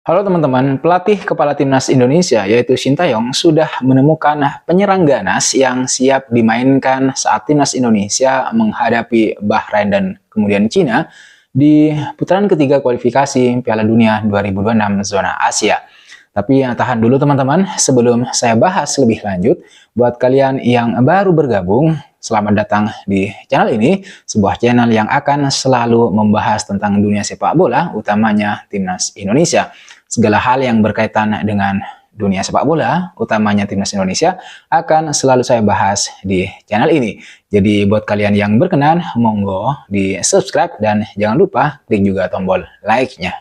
Halo teman-teman, pelatih kepala timnas Indonesia yaitu Sintayong sudah menemukan penyerang ganas yang siap dimainkan saat timnas Indonesia menghadapi Bahrain dan kemudian Cina di putaran ketiga kualifikasi Piala Dunia 2026 zona Asia. Tapi tahan dulu teman-teman, sebelum saya bahas lebih lanjut, buat kalian yang baru bergabung, selamat datang di channel ini, sebuah channel yang akan selalu membahas tentang dunia sepak bola, utamanya timnas Indonesia. Segala hal yang berkaitan dengan dunia sepak bola, utamanya timnas Indonesia, akan selalu saya bahas di channel ini. Jadi buat kalian yang berkenan, monggo di subscribe dan jangan lupa klik juga tombol like-nya.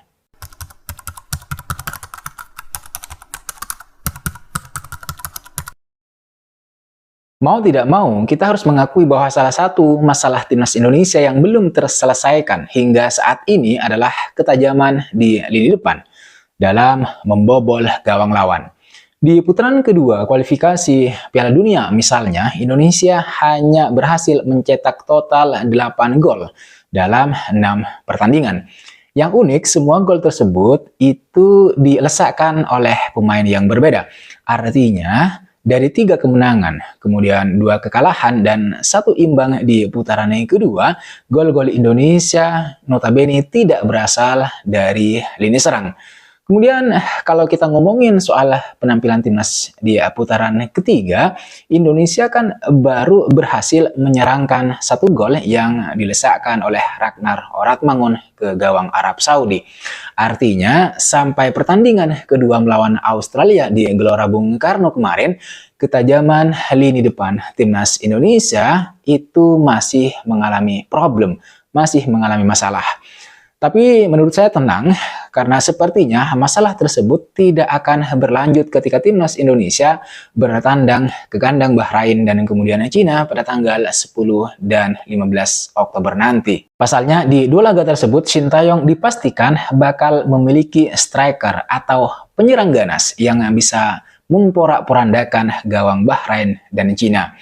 Mau tidak mau, kita harus mengakui bahwa salah satu masalah timnas Indonesia yang belum terselesaikan hingga saat ini adalah ketajaman di lini depan dalam membobol gawang lawan. Di putaran kedua kualifikasi Piala Dunia misalnya, Indonesia hanya berhasil mencetak total 8 gol dalam 6 pertandingan. Yang unik, semua gol tersebut itu dilesakkan oleh pemain yang berbeda. Artinya, dari 3 kemenangan, kemudian 2 kekalahan, dan 1 imbang di putaran yang kedua, gol-gol Indonesia notabene tidak berasal dari lini serang. Kemudian kalau kita ngomongin soal penampilan timnas di putaran ketiga, Indonesia kan baru berhasil menyerangkan 1 gol yang dilesakkan oleh Ragnar Oratmangun ke gawang Arab Saudi. Artinya sampai pertandingan kedua melawan Australia di Gelora Bung Karno kemarin, ketajaman lini depan timnas Indonesia itu masih mengalami problem, masih mengalami masalah. Tapi menurut saya tenang, karena sepertinya masalah tersebut tidak akan berlanjut ketika timnas Indonesia bertandang ke kandang Bahrain dan kemudian Cina pada tanggal 10 dan 15 Oktober nanti. Pasalnya di 2 laga tersebut, Sintayong dipastikan bakal memiliki striker atau penyerang ganas yang bisa memporak-porandakan gawang Bahrain dan Cina.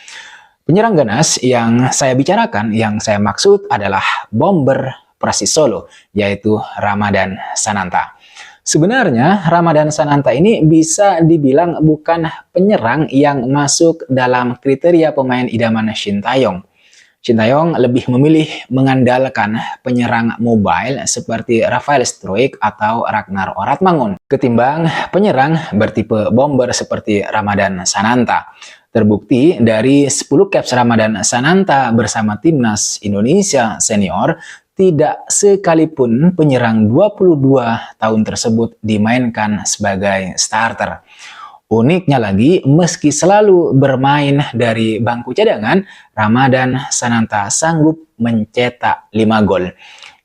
Penyerang ganas yang saya bicarakan, yang saya maksud adalah bomber Persis Solo, yaitu Ramadhan Sananta. Sebenarnya Ramadhan Sananta ini bisa dibilang bukan penyerang yang masuk dalam kriteria pemain idaman Sintayong. Sintayong lebih memilih mengandalkan penyerang mobile seperti Rafael Struijk atau Ragnar Oratmangun ketimbang penyerang bertipe bomber seperti Ramadhan Sananta. Terbukti dari 10 caps Ramadhan Sananta bersama timnas Indonesia senior, tidak sekalipun penyerang 22 tahun tersebut dimainkan sebagai starter. Uniknya lagi, meski selalu bermain dari bangku cadangan, Ramadhan Sananta sanggup mencetak 5 gol.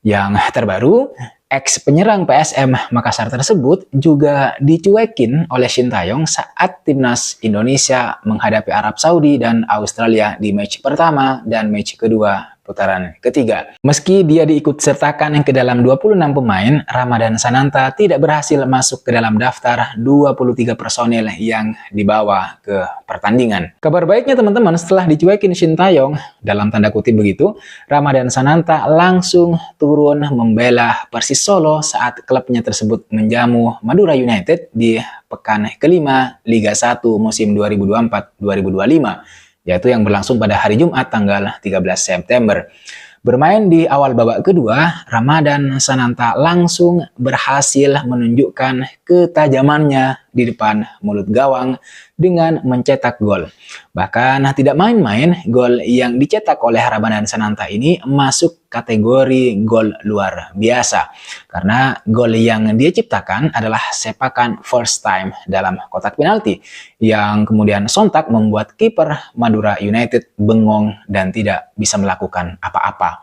Yang terbaru, ex penyerang PSM Makassar tersebut juga dicuekin oleh Sintayong saat timnas Indonesia menghadapi Arab Saudi dan Australia di match pertama dan match kedua putaran ketiga. Meski dia diikut sertakan ke dalam 26 pemain, Ramadhan Sananta tidak berhasil masuk ke dalam daftar 23 personil yang dibawa ke pertandingan. Kabar baiknya teman-teman, setelah dicuekin Sintayong, dalam tanda kutip begitu, Ramadhan Sananta langsung turun membela Persis Solo saat klubnya tersebut menjamu Madura United di pekan kelima Liga 1 musim 2024-2025. Yaitu yang berlangsung pada hari Jumat tanggal 13 September. Bermain di awal babak kedua, Ramadhan Sananta langsung berhasil menunjukkan ketajamannya di depan mulut gawang dengan mencetak gol. Bahkan tidak main-main, gol yang dicetak oleh Ramadhan Sananta ini masuk kategori gol luar biasa. Karena gol yang dia ciptakan adalah sepakan first time dalam kotak penalti yang kemudian sontak membuat kiper Madura United bengong dan tidak bisa melakukan apa-apa.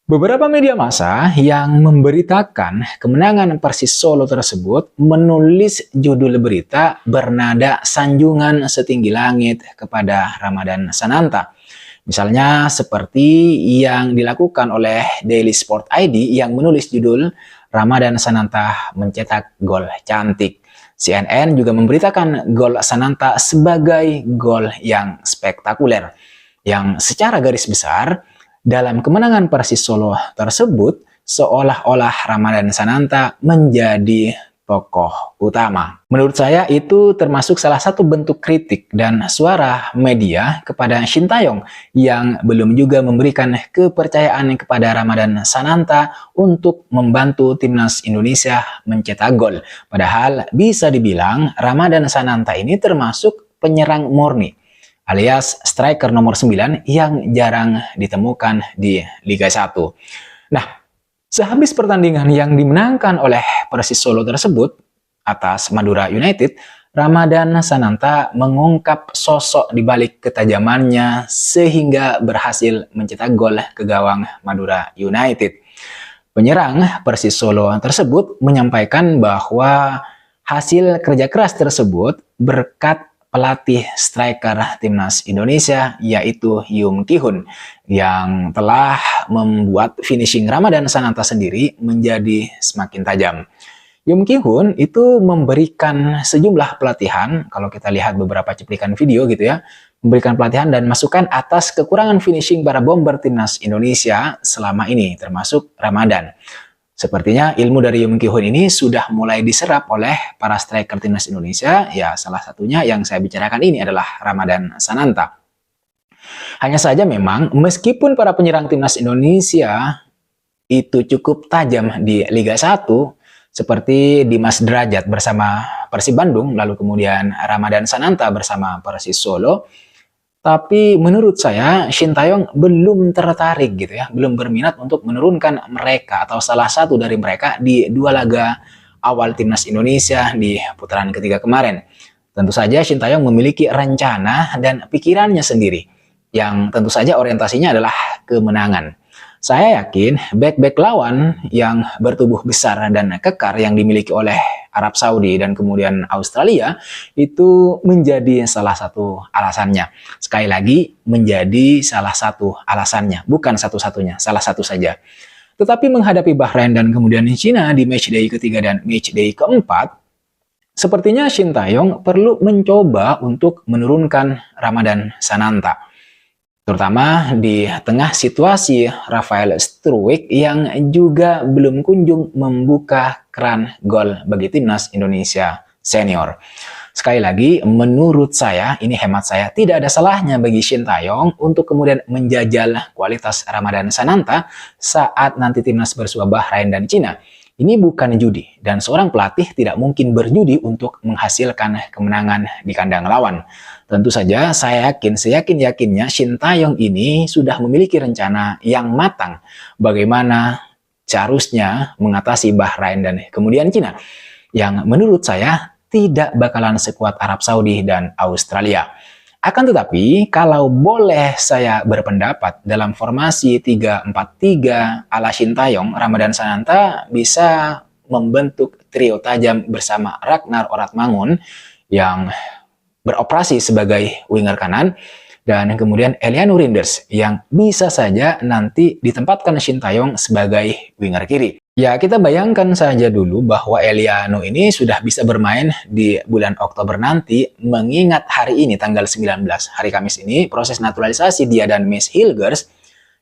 Beberapa media massa yang memberitakan kemenangan Persis Solo tersebut menulis judul berita bernada sanjungan setinggi langit kepada Ramadhan Sananta. Misalnya seperti yang dilakukan oleh Daily Sport ID yang menulis judul Ramadhan Sananta mencetak gol cantik. CNN juga memberitakan gol Sananta sebagai gol yang spektakuler, yang secara garis besar dalam kemenangan Persis Solo tersebut seolah-olah Ramadhan Sananta menjadi tokoh utama. Menurut saya itu termasuk salah satu bentuk kritik dan suara media kepada Shin Tae-yong yang belum juga memberikan kepercayaan kepada Ramadhan Sananta untuk membantu timnas Indonesia mencetak gol. Padahal bisa dibilang Ramadhan Sananta ini termasuk penyerang murni, alias striker nomor 9 yang jarang ditemukan di Liga 1. Nah, sehabis pertandingan yang dimenangkan oleh Persis Solo tersebut atas Madura United, Ramadhan Sananta mengungkap sosok di balik ketajamannya sehingga berhasil mencetak gol ke gawang Madura United. Penyerang Persis Solo tersebut menyampaikan bahwa hasil kerja keras tersebut berkat pelatih striker timnas Indonesia yaitu Yoon Ki-hoon yang telah membuat finishing Ramadhan Sananta sendiri menjadi semakin tajam. Yoon Ki-hoon itu memberikan sejumlah pelatihan, kalau kita lihat beberapa cuplikan video gitu ya, memberikan pelatihan dan masukan atas kekurangan finishing para bomber timnas Indonesia selama ini, termasuk Ramadhan. Sepertinya ilmu dari Yoon Ki-hoon ini sudah mulai diserap oleh para striker timnas Indonesia. Ya, salah satunya yang saya bicarakan ini adalah Ramadhan Sananta. Hanya saja memang meskipun para penyerang timnas Indonesia itu cukup tajam di Liga 1, seperti Dimas Derajat bersama Persib Bandung, lalu kemudian Ramadhan Sananta bersama Persis Solo, tapi menurut saya Shin Tae-yong belum tertarik gitu ya, belum berminat untuk menurunkan mereka atau salah satu dari mereka di dua laga awal timnas Indonesia di putaran ketiga kemarin. Tentu saja Shin Tae-yong memiliki rencana dan pikirannya sendiri yang tentu saja orientasinya adalah kemenangan. Saya yakin bek-bek lawan yang bertubuh besar dan kekar yang dimiliki oleh Arab Saudi dan kemudian Australia itu menjadi salah satu alasannya. Sekali lagi, menjadi salah satu alasannya, bukan satu-satunya, salah satu saja. Tetapi menghadapi Bahrain dan kemudian China di matchday ketiga dan matchday keempat, sepertinya Shin Tae-yong perlu mencoba untuk menurunkan Ramadhan Sananta. Terutama di tengah situasi Rafael Struwijk yang juga belum kunjung membuka keran gol bagi timnas Indonesia senior. Sekali lagi, menurut saya, ini hemat saya, tidak ada salahnya bagi Shin Tae-yong untuk kemudian menjajal kualitas Ramadhan Sananta saat nanti timnas bersua Bahrain dan Cina. Ini bukan judi, dan seorang pelatih tidak mungkin berjudi untuk menghasilkan kemenangan di kandang lawan. Tentu saja saya yakin, seyakin-yakinnya Shin Tae-yong ini sudah memiliki rencana yang matang bagaimana seharusnya mengatasi Bahrain dan kemudian Cina, yang menurut saya tidak bakalan sekuat Arab Saudi dan Australia. Akan tetapi, kalau boleh saya berpendapat dalam formasi 3-4-3 ala Shin Tae-yong, Ramadhan Sananta bisa membentuk trio tajam bersama Ragnar Oratmangun yang beroperasi sebagai winger kanan, dan kemudian Eliano Rinders yang bisa saja nanti ditempatkan Shin Tae-yong sebagai winger kiri. Ya, kita bayangkan saja dulu bahwa Eliano ini sudah bisa bermain di bulan Oktober nanti, mengingat hari ini tanggal 19, hari Kamis ini, proses naturalisasi dia dan Miss Hilgers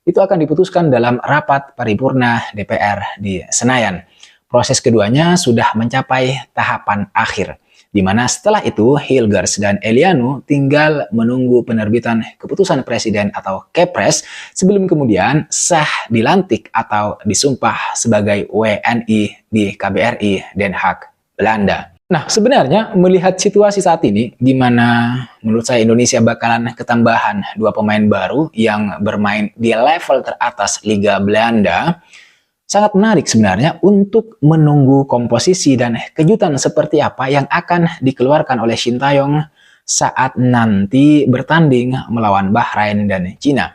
itu akan diputuskan dalam rapat paripurna DPR di Senayan. Proses keduanya sudah mencapai tahapan akhir, di mana setelah itu Hilgers dan Eliano tinggal menunggu penerbitan keputusan presiden atau Kepres sebelum kemudian sah dilantik atau disumpah sebagai WNI di KBRI Den Haag, Belanda. Nah, sebenarnya melihat situasi saat ini, di mana menurut saya Indonesia bakalan ketambahan dua pemain baru yang bermain di level teratas Liga Belanda, sangat menarik sebenarnya untuk menunggu komposisi dan kejutan seperti apa yang akan dikeluarkan oleh Shin Tae-yong saat nanti bertanding melawan Bahrain dan Cina.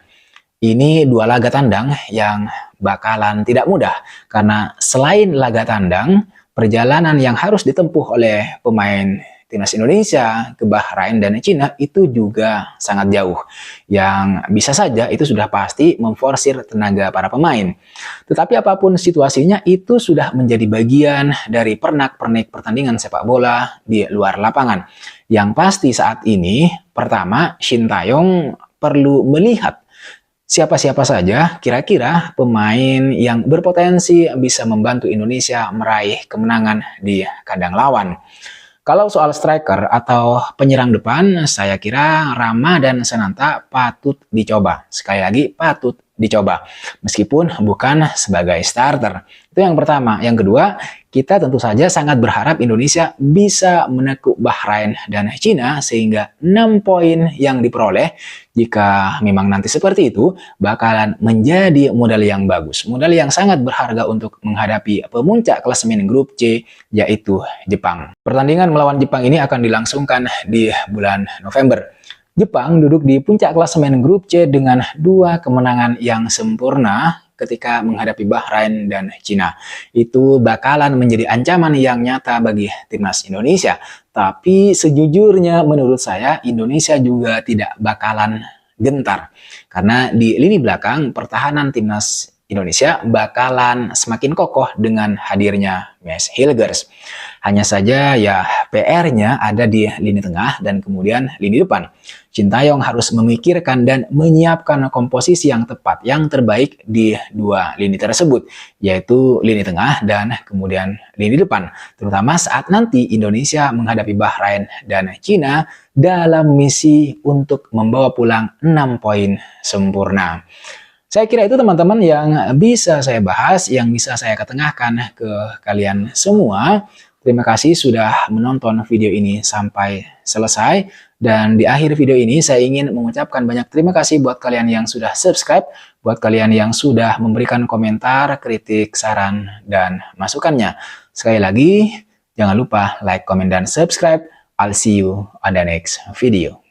Ini dua laga tandang yang bakalan tidak mudah karena selain laga tandang, perjalanan yang harus ditempuh oleh pemain timnas Indonesia ke Bahrain dan Cina itu juga sangat jauh, yang bisa saja itu sudah pasti memforsir tenaga para pemain. Tetapi apapun situasinya, itu sudah menjadi bagian dari pernak-pernik pertandingan sepak bola di luar lapangan. Yang pasti saat ini, pertama, Shin Tae-yong perlu melihat Siapa-siapa saja kira-kira pemain yang berpotensi bisa membantu Indonesia meraih kemenangan di kandang lawan? Kalau soal striker atau penyerang depan, saya kira Rama dan Sananta patut dicoba. Sekali lagi, patut dicoba. Meskipun bukan sebagai starter. Itu yang pertama. Yang kedua, kita tentu saja sangat berharap Indonesia bisa menekuk Bahrain dan Cina sehingga 6 poin yang diperoleh, jika memang nanti seperti itu, bakalan menjadi modal yang bagus. Modal yang sangat berharga untuk menghadapi pemuncak klasemen grup C, yaitu Jepang. Pertandingan melawan Jepang ini akan dilangsungkan di bulan November. Jepang duduk di puncak klasemen grup C dengan 2 kemenangan yang sempurna ketika menghadapi Bahrain dan Cina. Itu bakalan menjadi ancaman yang nyata bagi timnas Indonesia. Tapi sejujurnya menurut saya Indonesia juga tidak bakalan gentar. Karena di lini belakang pertahanan timnas Indonesia bakalan semakin kokoh dengan hadirnya Mees Hilgers. Hanya saja ya PR-nya ada di lini tengah dan kemudian lini depan. Sintayong harus memikirkan dan menyiapkan komposisi yang tepat, yang terbaik di 2 lini tersebut, yaitu lini tengah dan kemudian lini depan. Terutama saat nanti Indonesia menghadapi Bahrain dan Cina dalam misi untuk membawa pulang 6 poin sempurna. Saya kira itu teman-teman yang bisa saya bahas, yang bisa saya ketengahkan ke kalian semua. Terima kasih sudah menonton video ini sampai selesai. Dan di akhir video ini saya ingin mengucapkan banyak terima kasih buat kalian yang sudah subscribe, buat kalian yang sudah memberikan komentar, kritik, saran, dan masukannya. Sekali lagi, jangan lupa like, comment, dan subscribe. I'll see you on the next video.